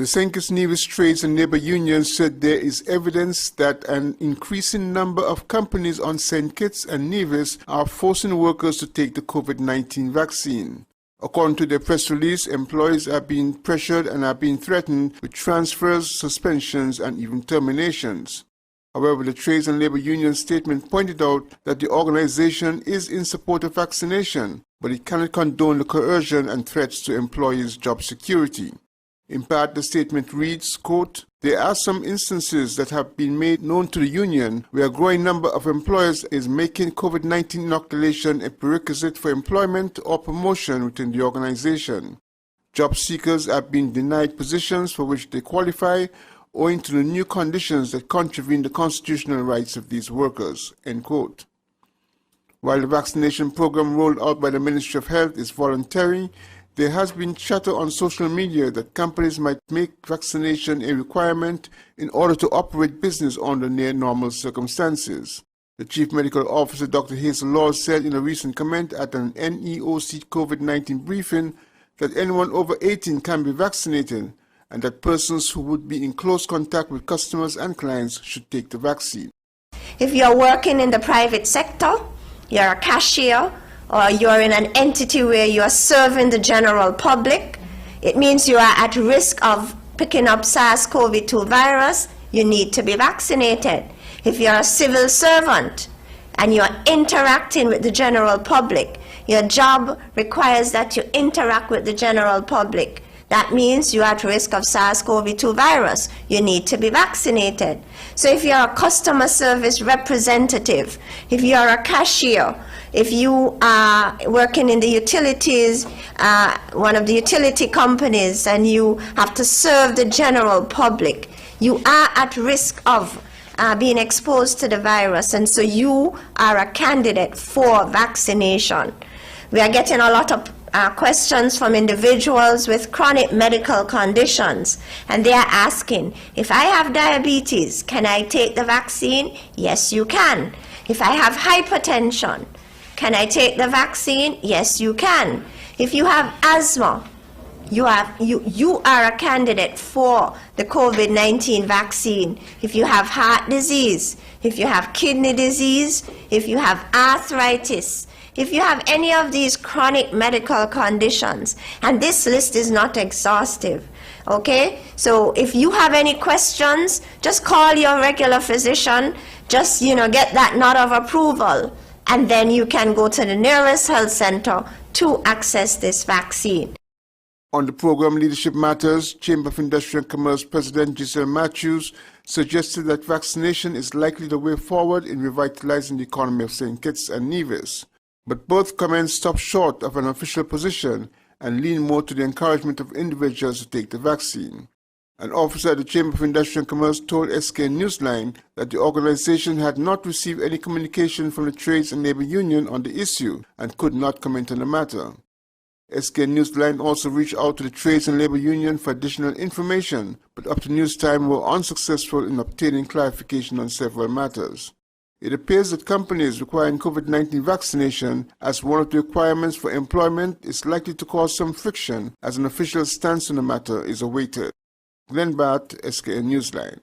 The St. Kitts and Nevis Trades and Labour Union said there is evidence that an increasing number of companies on St. Kitts and Nevis are forcing workers to take the COVID-19 vaccine. According to their press release, employees are being pressured and are being threatened with transfers, suspensions, and even terminations. However, the Trades and Labour Union statement pointed out that the organization is in support of vaccination, but it cannot condone the coercion and threats to employees' job security. In part, the statement reads, quote, "There are some instances that have been made known to the union where a growing number of employers is making COVID-19 inoculation a prerequisite for employment or promotion within the organization. Job seekers are being denied positions for which they qualify owing to the new conditions that contravene the constitutional rights of these workers," end quote. While the vaccination program rolled out by the Ministry of Health is voluntary, there has been chatter on social media that companies might make vaccination a requirement in order to operate business under near normal circumstances. The Chief Medical Officer, Dr. Hazel Laws, said in a recent comment at an NEOC COVID-19 briefing that anyone over 18 can be vaccinated and that persons who would be in close contact with customers and clients should take the vaccine. If you're working in the private sector, you're a cashier, or you're in an entity where you are serving the general public, it means you are at risk of picking up SARS-CoV-2 virus, you need to be vaccinated. If you're a civil servant and you're interacting with the general public, your job requires that you interact with the general public. That means you're at risk of SARS-CoV-2 virus. You need to be vaccinated. So if you're a customer service representative, if you're a cashier, if you are working in the utilities, one of the utility companies, and you have to serve the general public, you are at risk of being exposed to the virus, and so you are a candidate for vaccination. We are getting a lot of questions from individuals with chronic medical conditions, and they are asking, if I have diabetes, can I take the vaccine? Yes, you can. If I have hypertension, can I take the vaccine? Yes, you can. If you have asthma, you are a candidate for the COVID-19 vaccine. If you have heart disease, if you have kidney disease, if you have arthritis, if you have any of these chronic medical conditions, and this list is not exhaustive, okay? So if you have any questions, just call your regular physician, just, get that nod of approval, and then you can go to the nearest health center to access this vaccine. On the program Leadership Matters, Chamber of Industry and Commerce President Giselle Matthews suggested that vaccination is likely the way forward in revitalizing the economy of St. Kitts and Nevis. But both comments stopped short of an official position and lean more to the encouragement of individuals to take the vaccine. An officer at the Chamber of Industry and Commerce told SK Newsline that the organization had not received any communication from the Trades and Labour Union on the issue and could not comment on the matter. SK Newsline also reached out to the Trades and Labour Union for additional information, but up to news time were unsuccessful in obtaining clarification on several matters. It appears that companies requiring COVID-19 vaccination as one of the requirements for employment is likely to cause some friction as an official stance on the matter is awaited. Glenn Barth, SKN Newsline.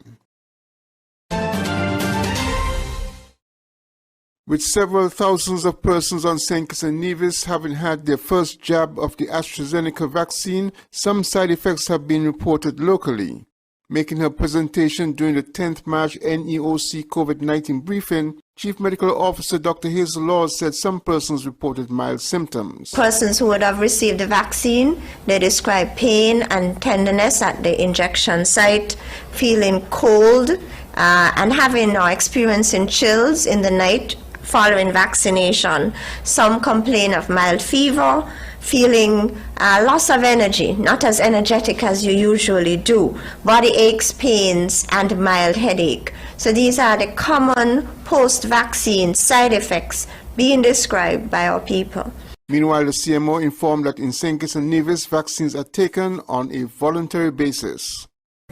With several thousands of persons on St. Kitts and Nevis having had their first jab of the AstraZeneca vaccine, some side effects have been reported locally. Making her presentation during the 10th March NEOC COVID-19 briefing, Chief Medical Officer Dr. Hazel Laws said some persons reported mild symptoms. Persons who would have received the vaccine, they describe pain and tenderness at the injection site, feeling cold, and having or experiencing chills in the night following vaccination. Some complain of mild fever, feeling loss of energy, not as energetic as you usually do, body aches, pains, and mild headache. So these are the common post-vaccine side effects being described by our people. Meanwhile, the CMO informed that in St. Kitts and Nevis, vaccines are taken on a voluntary basis.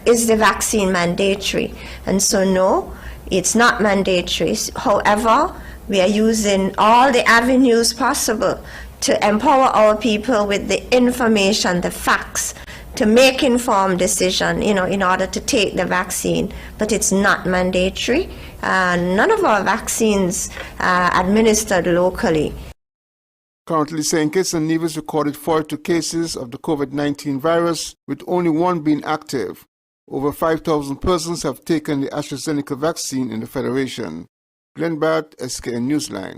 Is the vaccine mandatory? And so no, it's not mandatory. However, we are using all the avenues possible to empower our people with the information, the facts, to make informed decision, in order to take the vaccine, but it's not mandatory. None of our vaccines are administered locally. Currently, St. Kitts and Nevis recorded 42 cases of the COVID-19 virus, with only one being active. Over 5,000 persons have taken the AstraZeneca vaccine in the Federation. Glenn Barrett, SKN Newsline.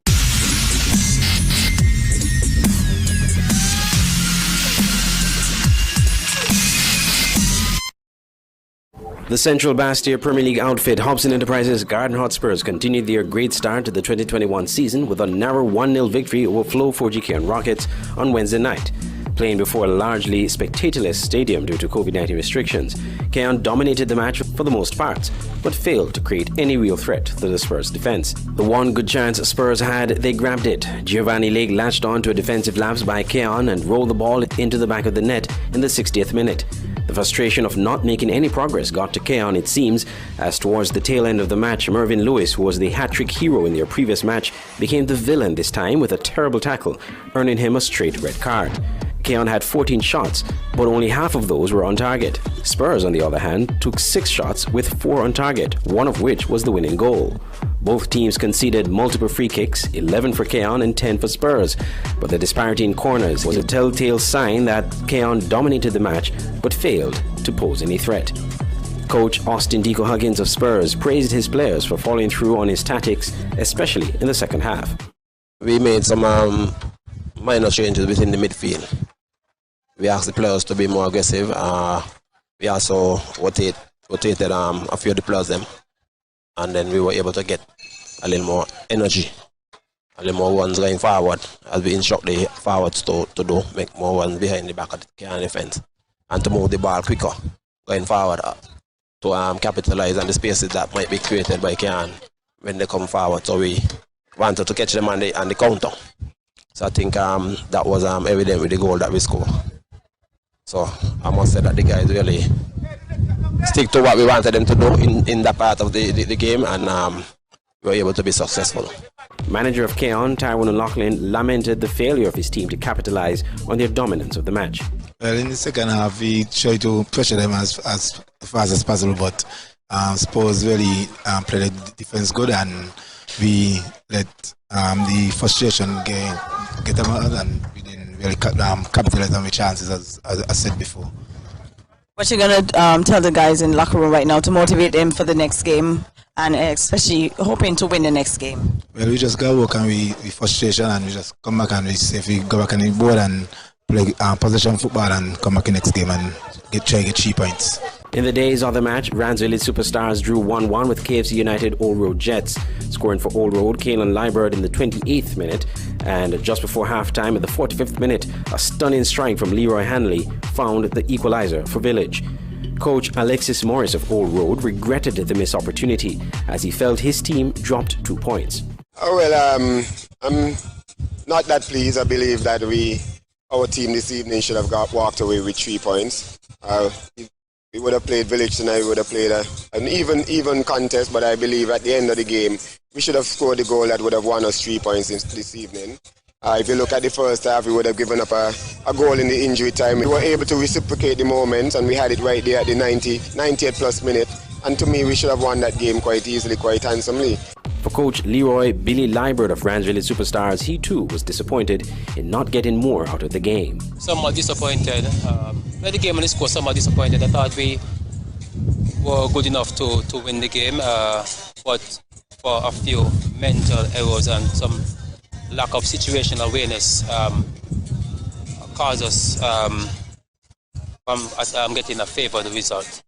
The Central Bastia Premier League outfit Hobson Enterprises Garden Hotspurs continued their great start to the 2021 season with a narrow 1-0 victory over Flow 4G Cairn Rockets on Wednesday night. Playing before a largely spectatorless stadium due to COVID-19 restrictions, Cairn dominated the match for the most part, but failed to create any real threat to the Spurs' defence. The one good chance Spurs had, they grabbed it. Giovanni Lake latched on to a defensive lapse by Cairn and rolled the ball into the back of the net in the 60th minute. The frustration of not making any progress got to Cairn, it seems, as towards the tail end of the match, Mervyn Lewis, who was the hat-trick hero in their previous match, became the villain this time with a terrible tackle, earning him a straight red card. Cairn had 14 shots, but only half of those were on target. Spurs, on the other hand, took 6 shots with 4 on target, one of which was the winning goal. Both teams conceded multiple free kicks, 11 for Cairn and 10 for Spurs, but the disparity in corners was a telltale sign that Cairn dominated the match but failed to pose any threat. Coach Austin Deco Huggins of Spurs praised his players for following through on his tactics, especially in the second half. We made some minor changes within the midfield. We asked the players to be more aggressive. We also rotated a few of the players them, and then we were able to get a little more energy, a little more runs going forward, as we instruct the forwards to do, make more runs behind the back of the Cairn defence, and to move the ball quicker going forward to capitalize on the spaces that might be created by Cairn when they come forward. So we wanted to catch them on the counter. So I think that was evident with the goal that we scored. So I must say that the guys really stick to what we wanted them to do in that part of the game, and we were able to be successful. Manager of Cairn, Tyrone O'Loughlin, lamented the failure of his team to capitalize on their dominance of the match. Well, in the second half, we tried to pressure them as fast as possible, but Spurs really played the defense good, and we let the frustration get them out, and we didn't really capitalize on the chances, as I said before. What you're going to tell the guys in the locker room right now to motivate them for the next game, and especially hoping to win the next game? Well, we just got to work on the frustration, and we just come back and we say if we go back on the board and play possession football and come back in the next game and try to get 3 points. In the day's other match, Rams Village Superstars drew 1-1 with KFC United Old Road Jets. Scoring for Old Road, Kaelan Liebert in the 28th minute, and just before halftime at the 45th minute, a stunning strike from Leroy Hanley found the equalizer for Village. Coach Alexis Morris of Old Road regretted the missed opportunity as he felt his team dropped 2 points. I'm not that pleased. I believe that our team this evening should have walked away with 3 points. We would have played Village tonight, we would have played an even contest, but I believe at the end of the game, we should have scored the goal that would have won us 3 points this evening. If you look at the first half, we would have given up a goal in the injury time. We were able to reciprocate the moment, and we had it right there at the 90th plus minute. And to me, we should have won that game quite easily, quite handsomely. For coach Leroy Billy Liebert of Rams Village Superstars, he too was disappointed in not getting more out of the game. Somewhat disappointed. When the game on the score, somewhat disappointed. I thought we were good enough to win the game, but for a few mental errors and some lack of situational awareness caused us from getting a favourable result.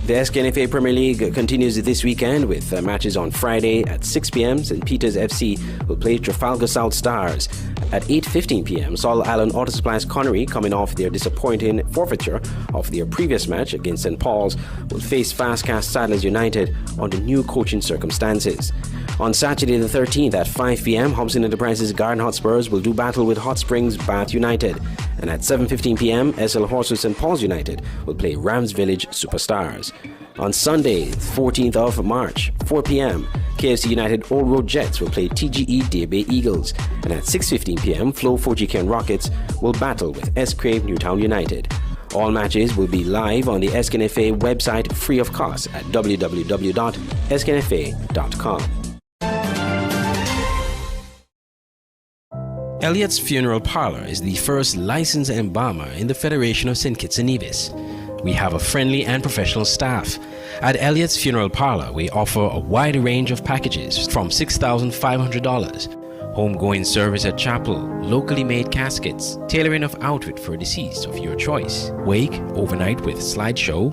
The SKNFA Premier League continues this weekend with matches on Friday at 6 p.m. St. Peter's FC will play Trafalgar South Stars. At 8:15 p.m. Sol Allen Auto Supplies Connery, coming off their disappointing forfeiture of their previous match against St. Paul's, will face Fastcast Saddlers United under new coaching circumstances. On Saturday the 13th at 5 p.m. Hobson Enterprises Garden Hotspurs will do battle with Hot Springs Bath United. And at 7:15 p.m. SL Horses St. Paul's United will play Rams Village Superstars. On Sunday, 14th of March, 4 p.m., KFC United Old Road Jets will play TGE Deer Bay Eagles. And at 6:15 p.m., Flow 4G Cairn Rockets will battle with S. Crave Newtown United. All matches will be live on the SKNFA website free of cost at www.sknfa.com. Elliott's Funeral Parlor is the first licensed embalmer in the Federation of St. Kitts and Nevis. We have a friendly and professional staff. At Elliott's Funeral Parlor, we offer a wide range of packages from $6,500, homegoing service at chapel, locally made caskets, tailoring of outfit for deceased of your choice, wake, overnight with slideshow,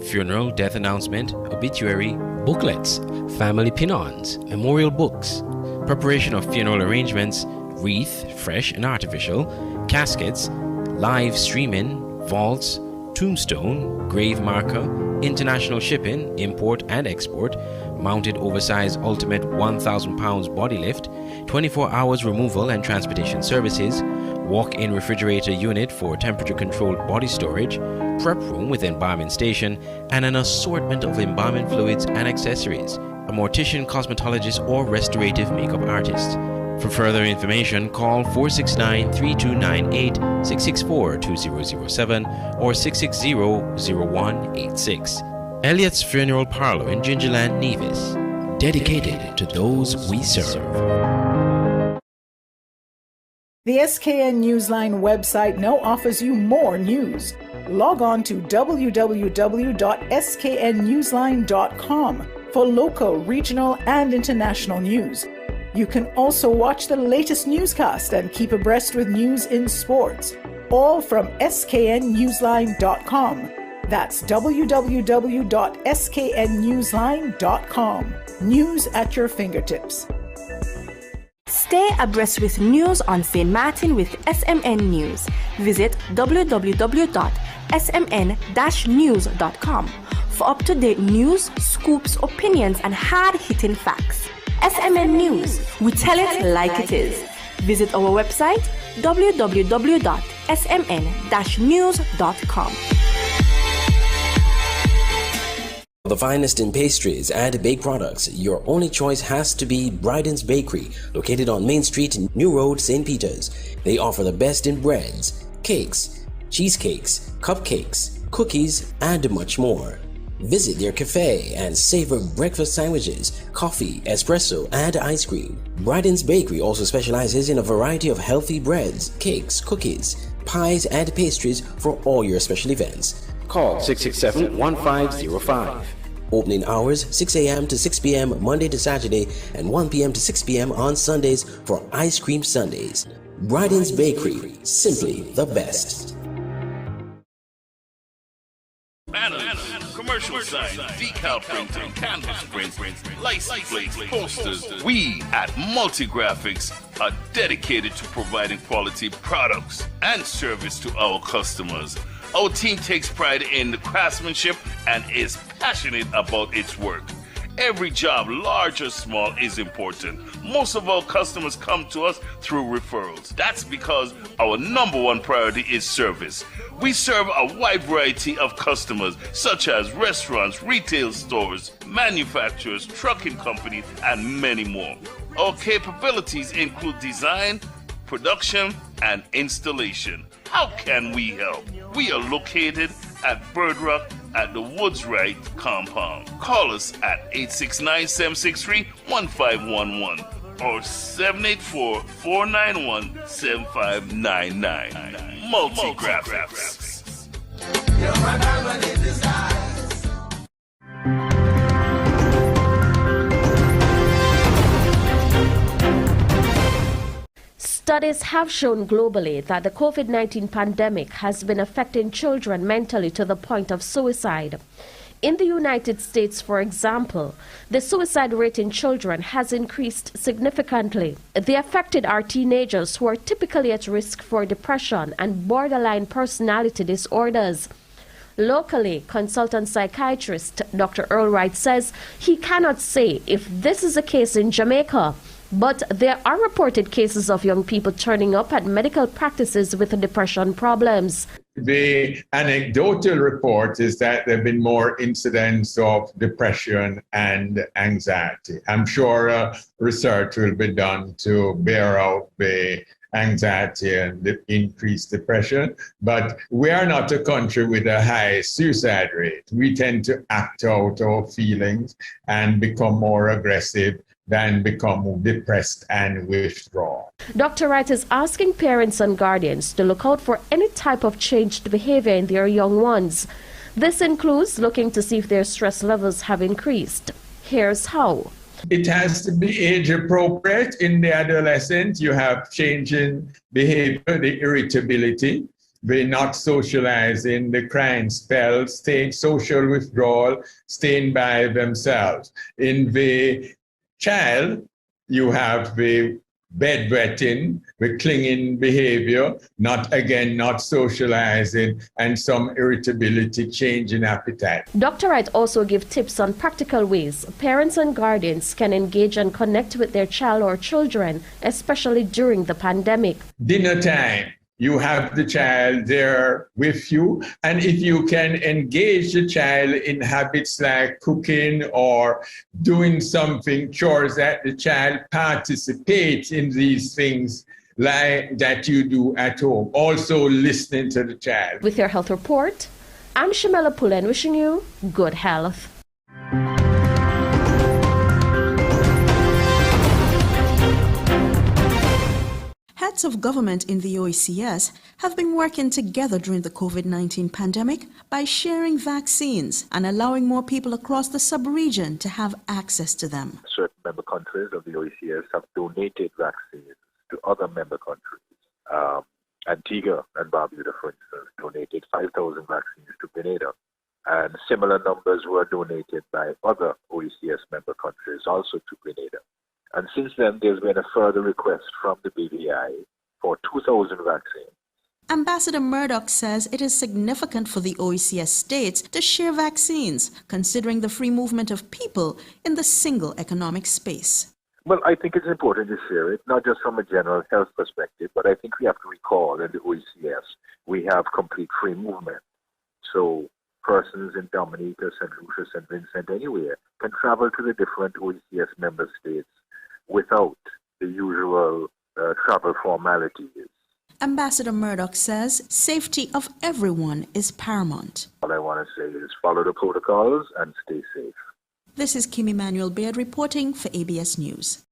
funeral, death announcement, obituary, booklets, family pin-ons, memorial books, preparation of funeral arrangements, wreath, fresh and artificial, caskets, live streaming, vaults, tombstone, grave marker, international shipping, import and export, mounted oversized ultimate 1,000 pounds body lift, 24 hours removal and transportation services, walk-in refrigerator unit for temperature-controlled body storage, prep room with embalming station, and an assortment of embalming fluids and accessories, a mortician, cosmetologist, or restorative makeup artist. For further information, call 469-3298, 664-2007, or 660-0186. Elliott's Funeral Parlor in Gingerland, Nevis. Dedicated to those we serve. The SKN Newsline website now offers you more news. Log on to www.sknnewsline.com for local, regional, and international news. You can also watch the latest newscast and keep abreast with news in sports, all from sknnewsline.com. That's www.sknnewsline.com. News at your fingertips. Stay abreast with news on St. Martin with SMN News. Visit www.smn-news.com for up-to-date news, scoops, opinions, and hard-hitting facts. SMN News, we tell it like it is. Visit our website www.smn-news.com. For the finest in pastries and baked products, your only choice has to be Bryden's Bakery, located on Main Street, New Road, St. Peters. They offer the best in breads, cakes, cheesecakes, cupcakes, cookies, and much more. Visit their cafe and savor breakfast sandwiches, coffee, espresso, and ice cream. Bryden's Bakery also specializes in a variety of healthy breads, cakes, cookies, pies, and pastries for all your special events. Call 667-1505. Opening hours 6 a.m. to 6 p.m. Monday to Saturday and 1 p.m. to 6 p.m. on Sundays for Ice Cream Sundays. Bryden's Bakery, simply the best. Commercial signs, decal printing, canvas prints, license plates, posters. We at Multigraphics are dedicated to providing quality products and service to our customers. Our team takes pride in the craftsmanship and is passionate about its work. Every job, large or small, is important. Most of our customers come to us through referrals. That's because our number one priority is service. We serve a wide variety of customers, such as restaurants, retail stores, manufacturers, trucking companies, and many more. Our capabilities include design, production, and installation. How can we help? We are located at Bird Rock at the Woods Right compound. Call us at 869-763-1511 or 784-491-7599. Multigraphics. Studies have shown globally that the COVID-19 pandemic has been affecting children mentally to the point of suicide. In the United States, for example, the suicide rate in children has increased significantly. The affected are teenagers who are typically at risk for depression and borderline personality disorders. Locally, consultant psychiatrist Dr. Earl Wright says he cannot say if this is the case in Jamaica, but there are reported cases of young people turning up at medical practices with depression problems. The anecdotal report is that there have been more incidents of depression and anxiety. I'm sure research will be done to bear out the anxiety and the increased depression. But we are not a country with a high suicide rate. We tend to act out our feelings and become more aggressive than become depressed and withdraw. Dr. Wright is asking parents and guardians to look out for any type of changed behavior in their young ones. This includes looking to see if their stress levels have increased. Here's how. It has to be age appropriate. In the adolescent, you have change in behavior, the irritability, the not socializing, the crying spells, staying social withdrawal, staying by themselves. In the child, you have the bedwetting, the clinging behavior, not socializing, and some irritability, change in appetite. Dr. Wright also gives tips on practical ways parents and guardians can engage and connect with their child or children, especially during the pandemic. Dinner time. You have the child there with you, and if you can engage the child in habits like cooking or doing something, chores, that the child participates in these things like that you do at home. Also listening to the child. With your health report, I'm Shamela Pullen wishing you good health. Heads of government in the OECS have been working together during the COVID-19 pandemic by sharing vaccines and allowing more people across the sub-region to have access to them. Certain member countries of the OECS have donated vaccines to other member countries. Antigua and Barbuda, for instance, donated 5,000 vaccines to Grenada. And similar numbers were donated by other OECS member countries also to Grenada. And since then, there's been a further request from the BVI for 2,000 vaccines. Ambassador Murdoch says it is significant for the OECS states to share vaccines, considering the free movement of people in the single economic space. Well, I think it's important to share it, not just from a general health perspective, but I think we have to recall in the OECS, we have complete free movement. So persons in Dominica, St. Lucia, St. Vincent, anywhere, can travel to the different OECS member states without the usual travel formalities. Ambassador Murdoch says safety of everyone is paramount. All I want to say is follow the protocols and stay safe. This is Kim Emmanuel Baird reporting for ABS News.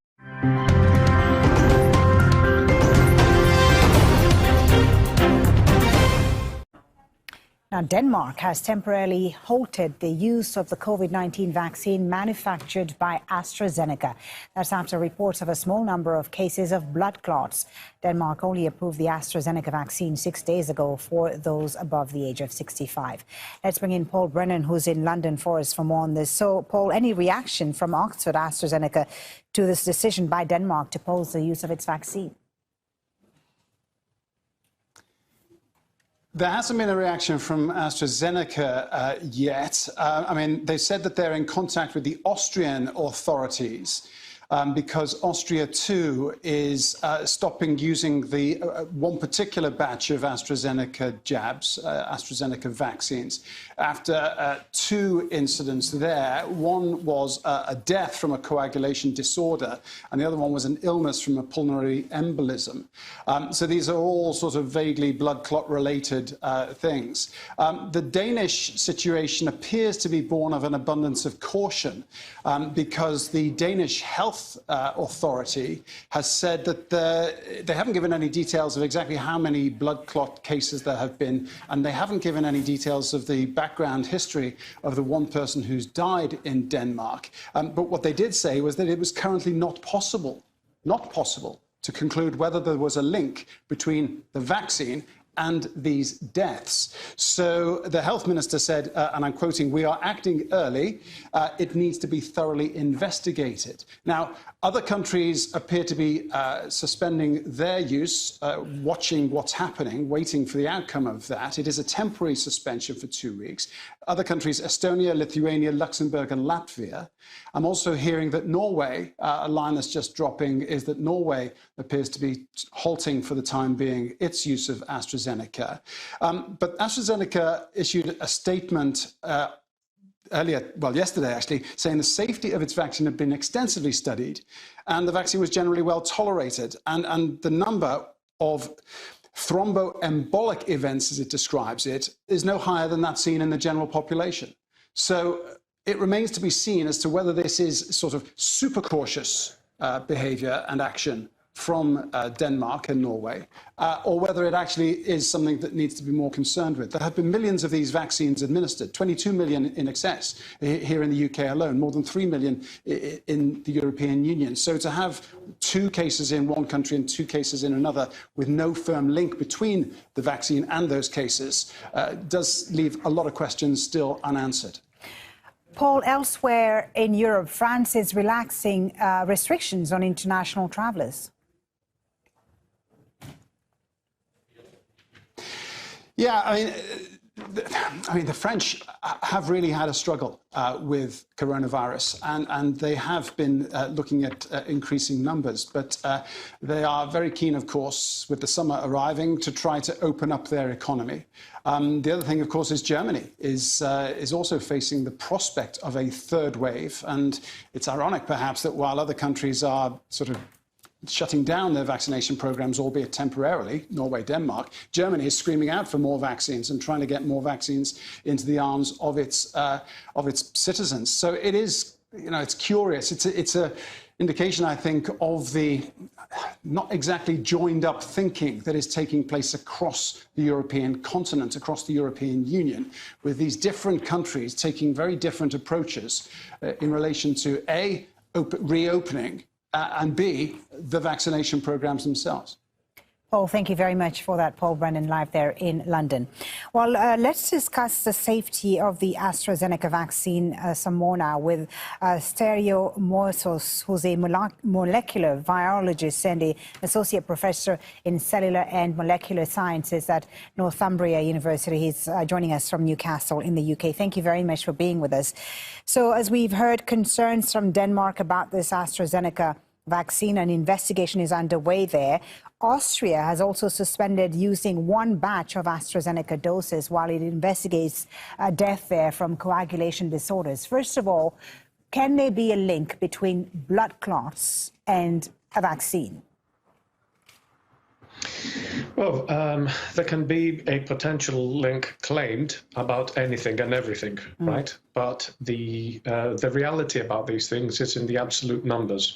Now, Denmark has temporarily halted the use of the COVID-19 vaccine manufactured by AstraZeneca. That's after reports of a small number of cases of blood clots. Denmark only approved the AstraZeneca vaccine 6 days ago for those above the age of 65. Let's bring in Paul Brennan, who's in London for us for more on this. So, Paul, any reaction from Oxford AstraZeneca to this decision by Denmark to pause the use of its vaccine? There hasn't been a reaction from AstraZeneca yet. I mean, they said that they're in contact with the Austrian authorities because Austria, too, is stopping using the one particular batch of AstraZeneca jabs, AstraZeneca vaccines, after 2 incidents there. One was a death from a coagulation disorder, and the other one was an illness from a pulmonary embolism. So these are all sort of vaguely blood clot related things. The Danish situation appears to be born of an abundance of caution because the Danish Health Authority has said that they haven't given any details of exactly how many blood clot cases there have been, and they haven't given any details of the background history of the one person who's died in Denmark. But what they did say was that it was currently not possible to conclude whether there was a link between the vaccine and these deaths. So the health minister said, and I'm quoting, "We are acting early. It needs to be thoroughly investigated." Now, other countries appear to be suspending their use, watching what's happening, waiting for the outcome of that. It is a temporary suspension for 2 weeks. Other countries, Estonia, Lithuania, Luxembourg and Latvia. I'm also hearing that Norway, a line that's just dropping, is that Norway appears to be halting for the time being its use of AstraZeneca. But AstraZeneca issued a statement yesterday actually, saying the safety of its vaccine had been extensively studied and the vaccine was generally well tolerated. And the number of thromboembolic events, as it describes it, is no higher than that seen in the general population. So it remains to be seen as to whether this is sort of super cautious behaviour and action from Denmark and Norway, or whether it actually is something that needs to be more concerned with. There have been millions of these vaccines administered, 22 million in excess here in the UK alone, more than 3 million in the European Union. So to have 2 cases in one country and 2 cases in another with no firm link between the vaccine and those cases does leave a lot of questions still unanswered. Paul, elsewhere in Europe, France is relaxing restrictions on international travellers. Yeah, I mean, the French have really had a struggle with coronavirus, and they have been looking at increasing numbers. But they are very keen, of course, with the summer arriving, to try to open up their economy. The other thing, of course, is Germany is also facing the prospect of a third wave. And it's ironic, perhaps, that while other countries are sort of shutting down their vaccination programs, albeit temporarily, Norway, Denmark, Germany is screaming out for more vaccines and trying to get more vaccines into the arms of its citizens. So it is, it's curious. It's a indication, I think, of the not exactly joined up thinking that is taking place across the European continent, across the European Union, with these different countries taking very different approaches in relation to A, reopening, and B, the vaccination programs themselves. Paul, thank you very much for that. Paul Brennan live there in London. Well, let's discuss the safety of the AstraZeneca vaccine some more now with Stereo Moisos, who's a molecular virologist and an associate professor in cellular and molecular sciences at Northumbria University. He's joining us from Newcastle in the UK. Thank you very much for being with us. So as we've heard concerns from Denmark about this AstraZeneca vaccine, an investigation is underway there. Austria has also suspended using one batch of AstraZeneca doses while it investigates a death there from coagulation disorders. First of all, can there be a link between blood clots and a vaccine? Well, there can be a potential link claimed about anything and everything, right? But the reality about these things is in the absolute numbers.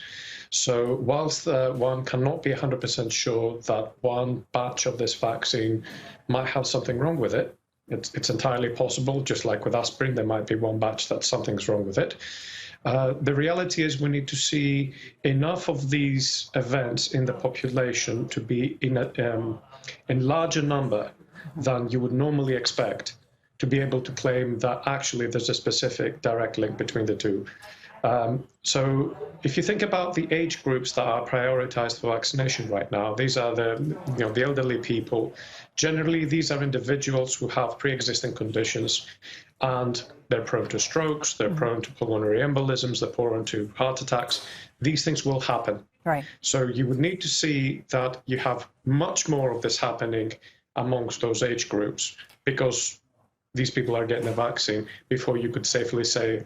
So whilst one cannot be 100% sure that one batch of this vaccine might have something wrong with it, it's entirely possible, just like with aspirin, there might be one batch that something's wrong with it. The reality is we need to see enough of these events in the population to be in larger number than you would normally expect to be able to claim that actually there's a specific direct link between the two. So if you think about the age groups that are prioritized for vaccination right now, these are the elderly people. Generally, these are individuals who have pre-existing conditions and they're prone to strokes, they're prone to pulmonary embolisms, they're prone to heart attacks. These things will happen. Right. So you would need to see that you have much more of this happening amongst those age groups because these people are getting the vaccine before you could safely say,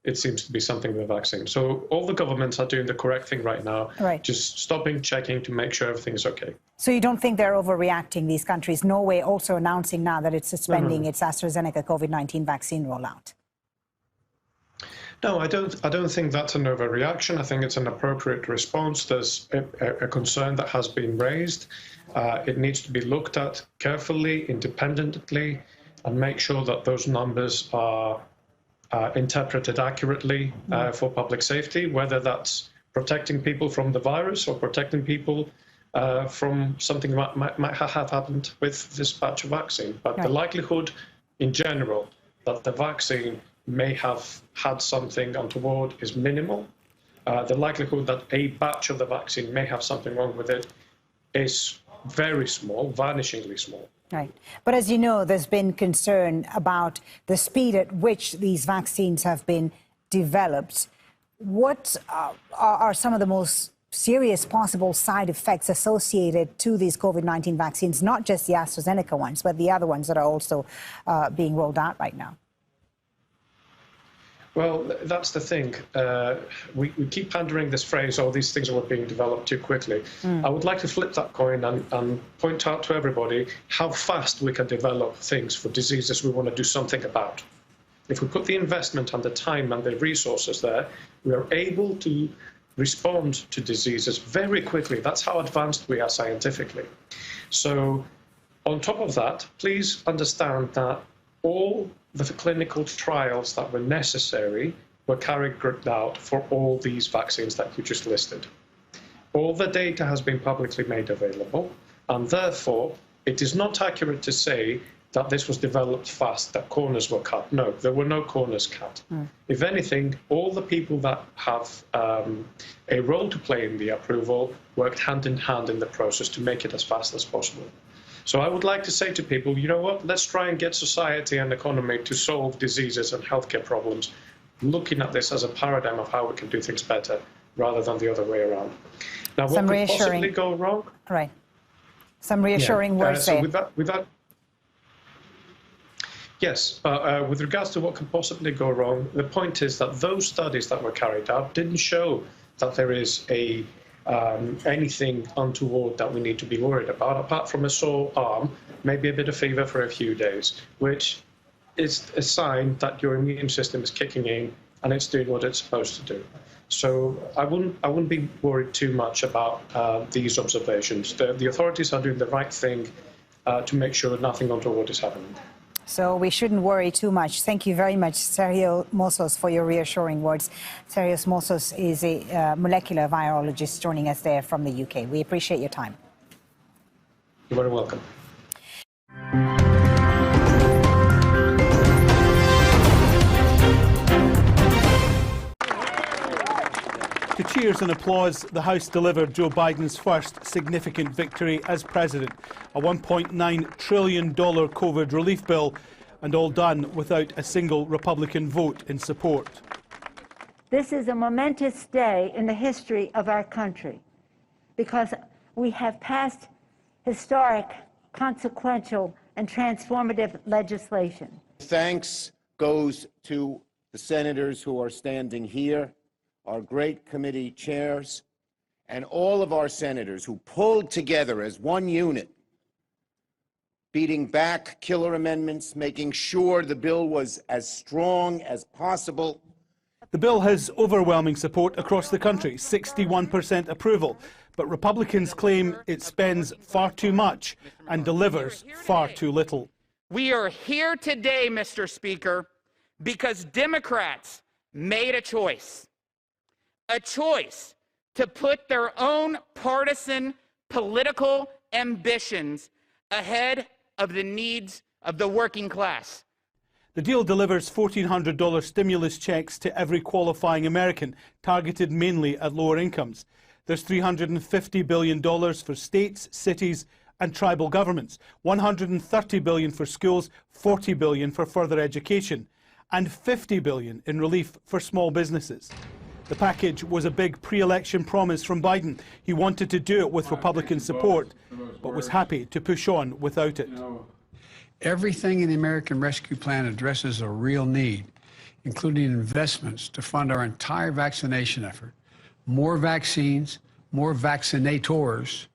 it seems to be something with the vaccine. So all the governments are doing the correct thing right now, just stopping, checking to make sure everything's okay. So you don't think they're overreacting, these countries? Norway also announcing now that it's suspending its AstraZeneca COVID-19 vaccine rollout. No, I don't think that's an overreaction. I think it's an appropriate response. There's a concern that has been raised. It needs to be looked at carefully, independently, and make sure that those numbers are interpreted accurately for public safety, whether that's protecting people from the virus or protecting people from something that might have happened with this batch of vaccine. But the likelihood in general that the vaccine may have had something untoward is minimal. The likelihood that a batch of the vaccine may have something wrong with it is very small, vanishingly small. Right. But as you know, there's been concern about the speed at which these vaccines have been developed. What are some of the most serious possible side effects associated to these COVID-19 vaccines, not just the AstraZeneca ones, but the other ones that are also being rolled out right now? Well, that's the thing. We keep pandering this phrase, oh, these things were being developed too quickly. I would like to flip that coin and point out to everybody how fast we can develop things for diseases we want to do something about. If we put the investment and the time and the resources there, we are able to respond to diseases very quickly. That's how advanced we are scientifically. So on top of that, please understand that all the clinical trials that were necessary were carried out for all these vaccines that you just listed. All the data has been publicly made available, and therefore it is not accurate to say that this was developed fast, that corners were cut. No, there were no corners cut. If anything, all the people that have a role to play in the approval worked hand in hand in the process to make it as fast as possible. So I would like to say to people, you know what, let's try and get society and economy to solve diseases and healthcare problems, looking at this as a paradigm of how we can do things better rather than the other way around. Now, what could possibly go wrong? Right. Some reassuring words so there. with that, yes, with regards to what could possibly go wrong, the point is that those studies that were carried out didn't show that there is anything untoward that we need to be worried about, apart from a sore arm, maybe a bit of fever for a few days, which is a sign that your immune system is kicking in and it's doing what it's supposed to do. So I wouldn't be worried too much about these observations. The authorities are doing the right thing to make sure nothing untoward is happening. So we shouldn't worry too much. Thank you very much, Sergio Mossos, for your reassuring words. Sergio Mossos is a molecular virologist joining us there from the UK. We appreciate your time. You're very welcome. To cheers and applause, the House delivered Joe Biden's first significant victory as president, a $1.9 trillion COVID relief bill, and all done without a single Republican vote in support. This is a momentous day in the history of our country because we have passed historic, consequential, and transformative legislation. Thanks goes to the senators who are standing here, our great committee chairs, and all of our senators who pulled together as one unit, beating back killer amendments, making sure the bill was as strong as possible. The bill has overwhelming support across the country, 61% approval, but Republicans claim it spends far too much and delivers far too little. We are here today, Mr. Speaker, because Democrats made a choice to put their own partisan political ambitions ahead of the needs of the working class. The deal delivers $1,400 stimulus checks to every qualifying American, targeted mainly at lower incomes. There's $350 billion for states, cities and tribal governments, $130 billion for schools, $40 billion for further education, and $50 billion in relief for small businesses. The package was a big pre-election promise from Biden. He wanted to do it with Republican support, but was happy to push on without it. Everything in the American Rescue Plan addresses a real need, including investments to fund our entire vaccination effort, more vaccines, more vaccinators,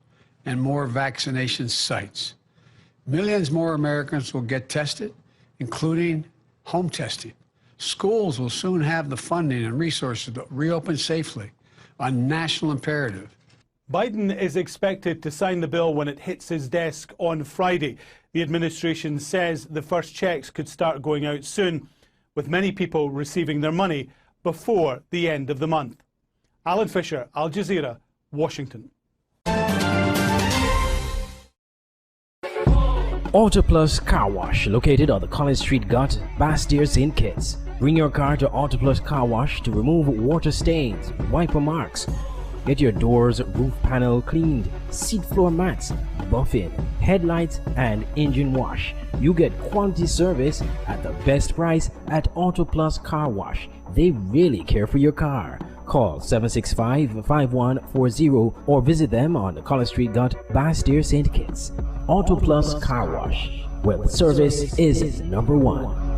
and more vaccination sites. Millions more Americans will get tested, including home testing. Schools will soon have the funding and resources to reopen safely, a national imperative. Biden is expected to sign the bill when it hits his desk on Friday. The administration says the first checks could start going out soon, with many people receiving their money before the end of the month. Alan Fisher, Al Jazeera, Washington. Auto Plus Car Wash, located on the College Street Gut, Bastille, St. Kitts. Bring your car to Auto Plus Car Wash to remove water stains, wiper marks. Get your doors, roof panel cleaned, seat floor mats, buff-in, headlights, and engine wash. You get quality service at the best price at Auto Plus Car Wash. They really care for your car. Call 765-5140 or visit them on the College Street Gut, Bastille, St. Kitts. Auto Plus Car Wash, where the service is #1.